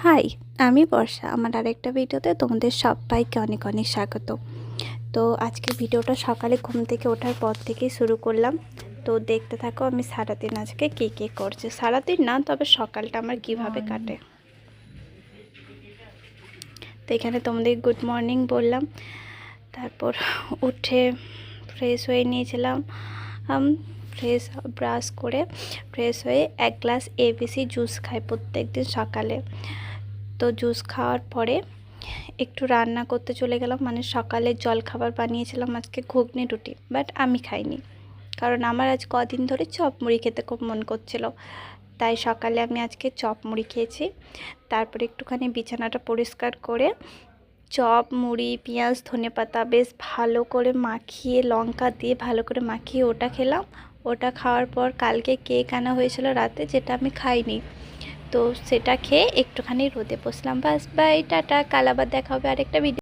High, আমি বর্ষা। আমার আরেকটা ভিডিওতে তোমাদের সবাইকে অনেক অনেক স্বাগত। তো আজকে ভিডিওটা সকালে ঘুম থেকে ওঠার পর থেকেই শুরু করলাম। তো দেখতে থাকো আমি সারাদিন আজকে কী করছি। সারাদিন না, তবে সকালটা আমার কিভাবে কাটে। তো এখানে তোমাদের গুড মর্নিং বললাম, তারপর উঠে ফ্রেশ হয়ে নিয়েছিলাম। ব্রাশ করে ফ্রেশ হয়ে এক গ্লাস এবিসি জুস খাই প্রত্যেক দিন সকালে। তো জুস খাওয়ার পরে একটু রান্না করতে চলে গেলাম। মানে সকালে জলখাবার বানিয়েছিলাম আজকে ঘুগনি রুটি, বাট আমি খাইনি, কারণ আমার আজ কদিন ধরে চপ মুড়ি খেতে খুব মন করছিল। তাই সকালে আমি আজকে চপ মুড়ি খেয়েছি। তারপরে একটুখানি বিছানাটা পরিষ্কার করে চপ মুড়ি পেঁয়াজ ধনেপাতা বেশ ভালো করে মাখিয়ে, লঙ্কা দিয়ে ভালো করে মাখিয়ে ওটা খেলাম। ওটা খাওয়ার পর কালকে কেক আনা হয়েছিল রাতে, যেটা আমি খাইনি। তো সেটা খেয়ে একটুখানি রোদে বসলাম। বাস, বাই, টাটা। কাল আবার দেখা হবে আরেকটা ভিডিও।